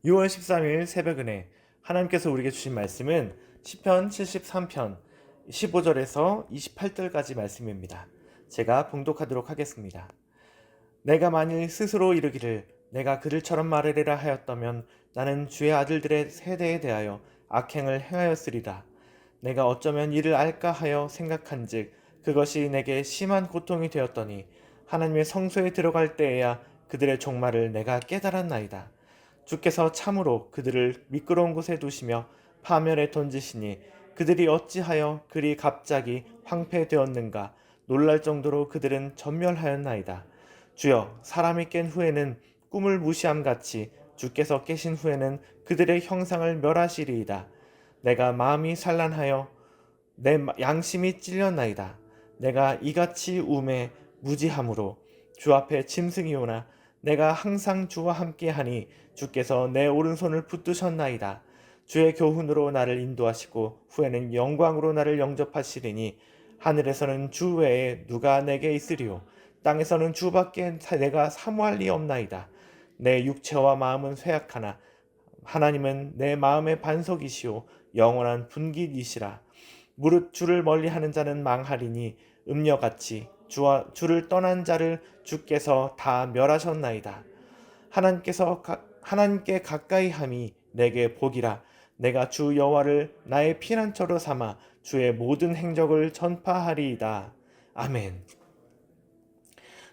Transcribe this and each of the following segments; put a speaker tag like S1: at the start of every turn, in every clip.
S1: 6월 13일 새벽은혜 하나님께서 우리에게 주신 말씀은 시편 73편 15절에서 28절까지 말씀입니다. 제가 봉독하도록 하겠습니다. 내가 만일 스스로 이르기를 내가 그들처럼 말하리라 하였다면 나는 주의 아들들의 세대에 대하여 악행을 행하였으리라. 내가 어쩌면 이를 알까 하여 생각한즉 그것이 내게 심한 고통이 되었더니 하나님의 성소에 들어갈 때에야 그들의 종말을 내가 깨달았나이다. 주께서 참으로 그들을 미끄러운 곳에 두시며 파멸에 던지시니 그들이 어찌하여 그리 갑자기 황폐되었는가. 놀랄 정도로 그들은 전멸하였나이다. 주여, 사람이 깬 후에는 꿈을 무시함 같이 주께서 깨신 후에는 그들의 형상을 멸하시리이다. 내가 마음이 산란하여 내 양심이 찔렸나이다. 내가 이같이 우매 무지함으로 주 앞에 짐승이 오나 내가 항상 주와 함께하니 주께서 내 오른손을 붙드셨나이다. 주의 교훈으로 나를 인도하시고 후에는 영광으로 나를 영접하시리니 하늘에서는 주 외에 누가 내게 있으리요. 땅에서는 주밖에 내가 사모할 리 없나이다. 내 육체와 마음은 쇠약하나 하나님은 내 마음의 반석이시오 영원한 분깃이시라. 무릇 주를 멀리하는 자는 망하리니 음녀같이 주를 떠난 자를 주께서 다 멸하셨나이다. 하나님께 가까이 함이 내게 복이라. 내가 주 여호와를 나의 피난처로 삼아 주의 모든 행적을 전파하리이다. 아멘.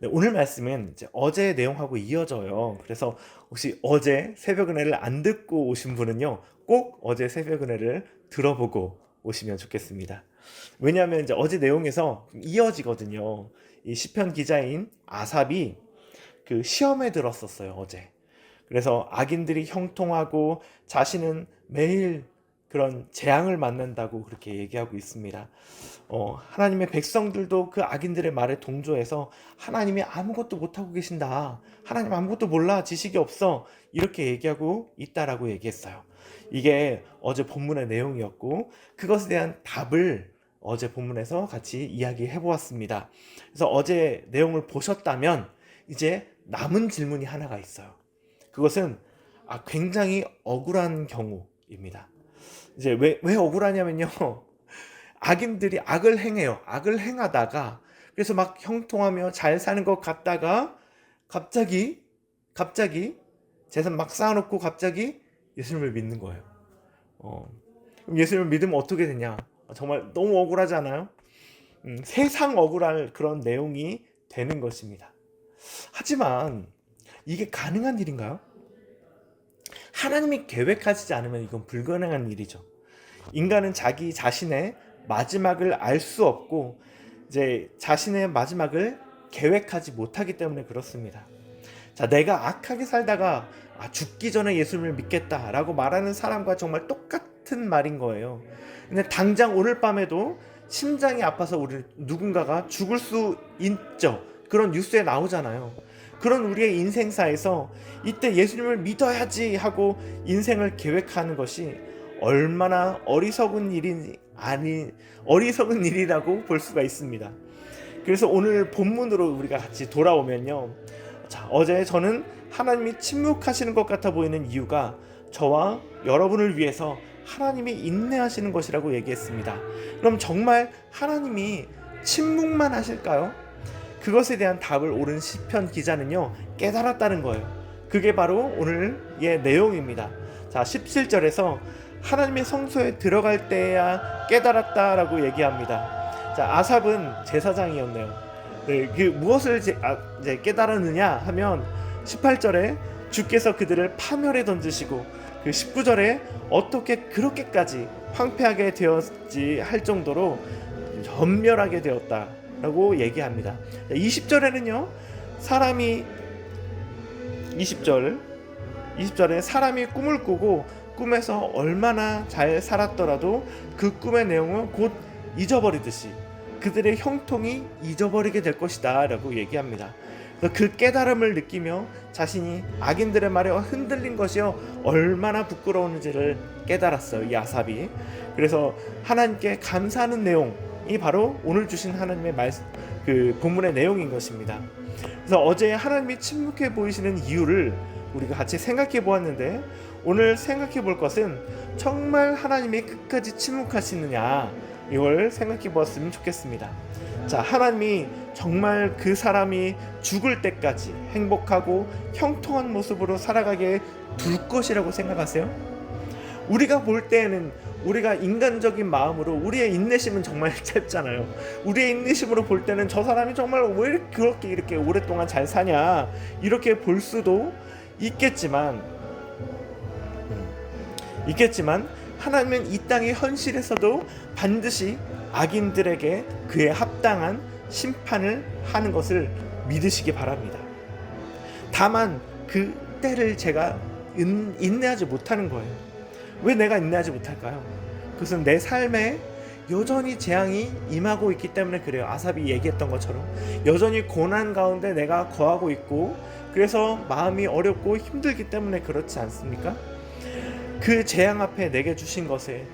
S1: 네, 오늘 말씀은 이제 어제의 내용하고 이어져요. 그래서 혹시 어제 새벽 은혜를 안 듣고 오신 분은요, 꼭 어제 새벽 은혜를 들어보고 오시면 좋겠습니다. 왜냐하면 이제 어제 내용에서 이어지거든요. 이 시편 기자인 아삽이 그 시험에 들었었어요, 어제. 그래서 악인들이 형통하고 자신은 매일 그런 재앙을 만난다고 그렇게 얘기하고 있습니다. 하나님의 백성들도 그 악인들의 말에 동조해서 하나님이 아무것도 못하고 계신다. 하나님 아무것도 몰라. 지식이 없어. 이렇게 얘기하고 있다라고 얘기했어요. 이게 어제 본문의 내용이었고 그것에 대한 답을 어제 본문에서 같이 이야기해 보았습니다. 그래서 어제 내용을 보셨다면 이제 남은 질문이 하나가 있어요. 그것은 굉장히 억울한 경우입니다. 이제 왜 억울하냐면요. 악인들이 악을 행해요. 악을 행하다가 그래서 막 형통하며 잘 사는 것 같다가 갑자기 재산 막 쌓아놓고 갑자기 예수님을 믿는 거예요. 그럼 예수님을 믿으면 어떻게 되냐? 정말 너무 억울하지 않아요? 세상 억울할 그런 내용이 되는 것입니다. 하지만 이게 가능한 일인가요? 하나님이 계획하시지 않으면 이건 불가능한 일이죠. 인간은 자기 자신의 마지막을 알 수 없고 이제 자신의 마지막을 계획하지 못하기 때문에 그렇습니다. 자, 내가 악하게 살다가 죽기 전에 예수님을 믿겠다라고 말하는 사람과 정말 똑같은 말인 거예요. 근데 당장 오늘 밤에도 심장이 아파서 우리 누군가가 죽을 수 있죠. 그런 뉴스에 나오잖아요. 그런 우리의 인생사에서 이때 예수님을 믿어야지 하고 인생을 계획하는 것이 얼마나 어리석은 일이라고 볼 수가 있습니다. 그래서 오늘 본문으로 우리가 같이 돌아오면요. 자, 어제 저는 하나님이 침묵하시는 것 같아 보이는 이유가 저와 여러분을 위해서 하나님이 인내하시는 것이라고 얘기했습니다. 그럼 정말 하나님이 침묵만 하실까요? 그것에 대한 답을 오른 시편 기자는요, 깨달았다는 거예요. 그게 바로 오늘의 내용입니다. 자, 17절에서 하나님의 성소에 들어갈 때야 깨달았다라고 얘기합니다. 자, 아삽은 제사장이었네요. 네, 그 무엇을 이제 깨달았느냐 하면 18절에 주께서 그들을 파멸에 던지시고 그 19절에 어떻게 그렇게까지 황폐하게 되었지 할 정도로 전멸하게 되었다라고 얘기합니다. 20절에는요, 20절에 사람이 꿈을 꾸고 꿈에서 얼마나 잘 살았더라도 그 꿈의 내용은 곧 잊어버리듯이 그들의 형통이 잊어버리게 될 것이다 라고 얘기합니다. 그 깨달음을 느끼며 자신이 악인들의 말에 흔들린 것이 얼마나 부끄러운지를 깨달았어요, 이 아삽이. 그래서 하나님께 감사하는 내용이 바로 오늘 주신 하나님의 그 본문의 내용인 것입니다. 그래서 어제 하나님이 침묵해 보이시는 이유를 우리가 같이 생각해 보았는데, 오늘 생각해 볼 것은 정말 하나님이 끝까지 침묵하시느냐, 이걸 생각해 보았으면 좋겠습니다. 자, 하나님이 정말 그 사람이 죽을 때까지 행복하고 형통한 모습으로 살아가게 둘 것이라고 생각하세요? 우리가 볼 때에는, 우리가 인간적인 마음으로 우리의 인내심은 정말 짧잖아요. 우리의 인내심으로 볼 때는 저 사람이 정말 왜 그렇게 이렇게 오랫동안 잘 사냐, 이렇게 볼 수도 있겠지만 하나님은 이 땅의 현실에서도 반드시 악인들에게 그에 합당한 심판을 하는 것을 믿으시기 바랍니다. 다만 그 때를 제가 인내하지 못하는 거예요. 왜 내가 인내하지 못할까요? 그것은 내 삶에 여전히 재앙이 임하고 있기 때문에 그래요. 아삽이 얘기했던 것처럼 여전히 고난 가운데 내가 거하고 있고, 그래서 마음이 어렵고 힘들기 때문에 그렇지 않습니까? 그 재앙 앞에 내게 주신 것에,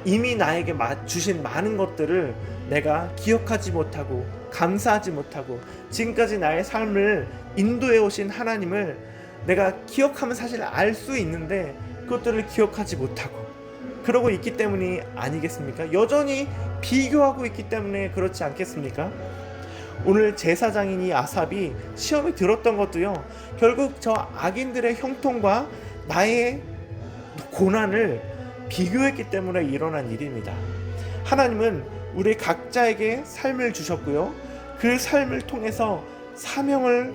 S1: 이미 나에게 주신 많은 것들을 내가 기억하지 못하고 감사하지 못하고, 지금까지 나의 삶을 인도해 오신 하나님을 내가 기억하면 사실 알 수 있는데 그것들을 기억하지 못하고 그러고 있기 때문이 아니겠습니까? 여전히 비교하고 있기 때문에 그렇지 않겠습니까? 오늘 제사장인 아삽이 시험에 들었던 것도요, 결국 저 악인들의 형통과 나의 고난을 비교했기 때문에 일어난 일입니다. 하나님은 우리 각자에게 삶을 주셨고요, 그 삶을 통해서 사명을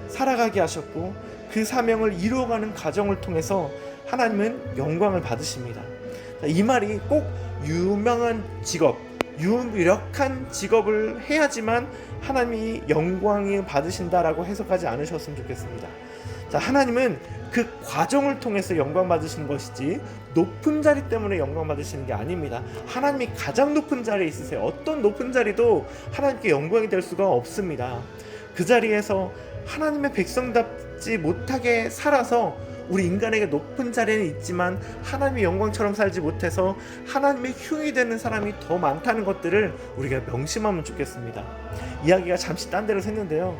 S1: 살아가게 하셨고, 그 사명을 이루어가는 과정을 통해서 하나님은 영광을 받으십니다. 이 말이 꼭 유명한 직업, 유력한 직업을 해야지만 하나님이 영광을 받으신다라고 해석하지 않으셨으면 좋겠습니다. 자, 하나님은 그 과정을 통해서 영광 받으시는 것이지 높은 자리 때문에 영광 받으시는 게 아닙니다. 하나님이 가장 높은 자리에 있으세요. 어떤 높은 자리도 하나님께 영광이 될 수가 없습니다. 그 자리에서 하나님의 백성답지 못하게 살아서 우리 인간에게 높은 자리는 있지만 하나님의 영광처럼 살지 못해서 하나님의 흉이 되는 사람이 더 많다는 것들을 우리가 명심하면 좋겠습니다. 이야기가 잠시 딴 데로 샜는데요,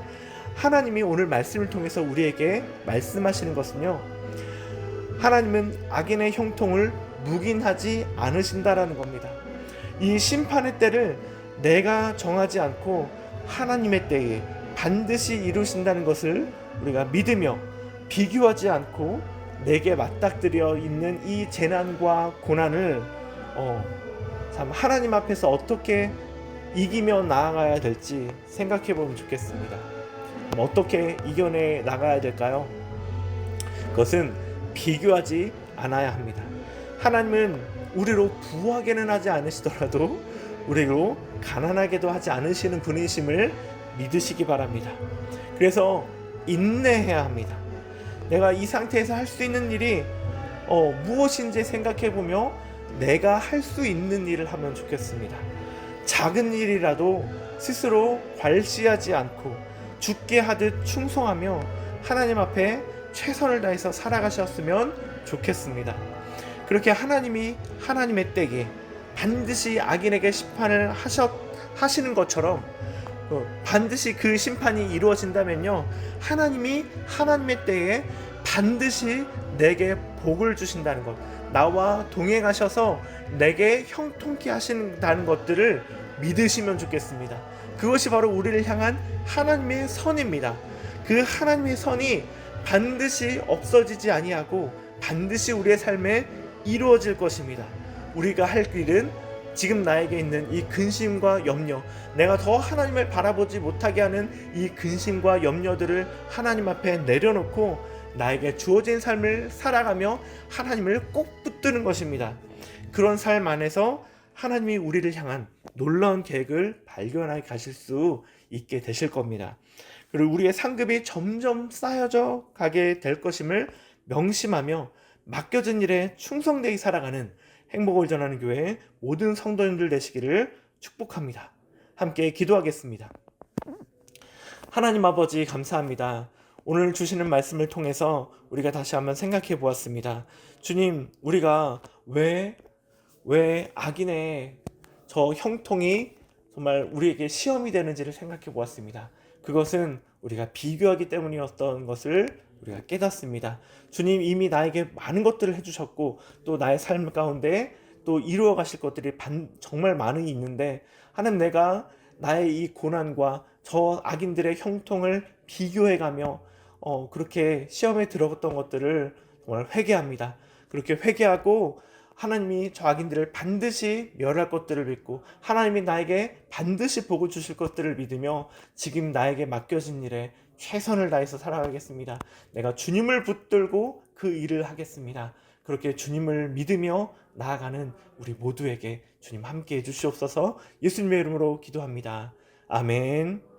S1: 하나님이 오늘 말씀을 통해서 우리에게 말씀하시는 것은요, 하나님은 악인의 형통을 묵인하지 않으신다라는 겁니다. 이 심판의 때를 내가 정하지 않고 하나님의 때에 반드시 이루신다는 것을 우리가 믿으며, 비교하지 않고 내게 맞닥뜨려 있는 이 재난과 고난을 참 하나님 앞에서 어떻게 이기며 나아가야 될지 생각해 보면 좋겠습니다. 어떻게 이겨내 나가야 될까요? 그것은 비교하지 않아야 합니다. 하나님은 우리로 부하게는 하지 않으시더라도 우리로 가난하게도 하지 않으시는 분이심을 믿으시기 바랍니다. 그래서 인내해야 합니다. 내가 이 상태에서 할 수 있는 일이 무엇인지 생각해보며 내가 할 수 있는 일을 하면 좋겠습니다. 작은 일이라도 스스로 괄시하지 않고 죽게 하듯 충성하며 하나님 앞에 최선을 다해서 살아가셨으면 좋겠습니다. 그렇게 하나님이 하나님의 때에 반드시 악인에게 심판을 하시는 것처럼 반드시 그 심판이 이루어진다면요, 하나님이 하나님의 때에 반드시 내게 복을 주신다는 것, 나와 동행하셔서 내게 형통케 하신다는 것들을 믿으시면 좋겠습니다. 그것이 바로 우리를 향한 하나님의 선입니다. 그 하나님의 선이 반드시 없어지지 아니하고 반드시 우리의 삶에 이루어질 것입니다. 우리가 할 일은 지금 나에게 있는 이 근심과 염려, 내가 더 하나님을 바라보지 못하게 하는 이 근심과 염려들을 하나님 앞에 내려놓고 나에게 주어진 삶을 살아가며 하나님을 꼭 붙드는 것입니다. 그런 삶 안에서 하나님이 우리를 향한 놀라운 계획을 발견하게 가실 수 있게 되실 겁니다. 그리고 우리의 상급이 점점 쌓여져 가게 될 것임을 명심하며 맡겨진 일에 충성되게 살아가는 행복을 전하는 교회의 모든 성도님들 되시기를 축복합니다. 함께 기도하겠습니다. 하나님 아버지, 감사합니다. 오늘 주시는 말씀을 통해서 우리가 다시 한번 생각해 보았습니다. 주님, 우리가 왜 악인의 저 형통이 정말 우리에게 시험이 되는지를 생각해 보았습니다. 그것은 우리가 비교하기 때문이었던 것을 우리가 깨닫습니다. 주님 이미 나에게 많은 것들을 해주셨고 또 나의 삶 가운데 또 이루어 가실 것들이 정말 많이 있는데 하나님, 내가 나의 이 고난과 저 악인들의 형통을 비교해가며 그렇게 시험에 들어갔던 것들을 정말 회개합니다. 그렇게 회개하고 하나님이 저 악인들을 반드시 멸할 것들을 믿고 하나님이 나에게 반드시 복을 주실 것들을 믿으며 지금 나에게 맡겨진 일에 최선을 다해서 살아가겠습니다. 내가 주님을 붙들고 그 일을 하겠습니다. 그렇게 주님을 믿으며 나아가는 우리 모두에게 주님 함께 해주시옵소서. 예수님의 이름으로 기도합니다. 아멘.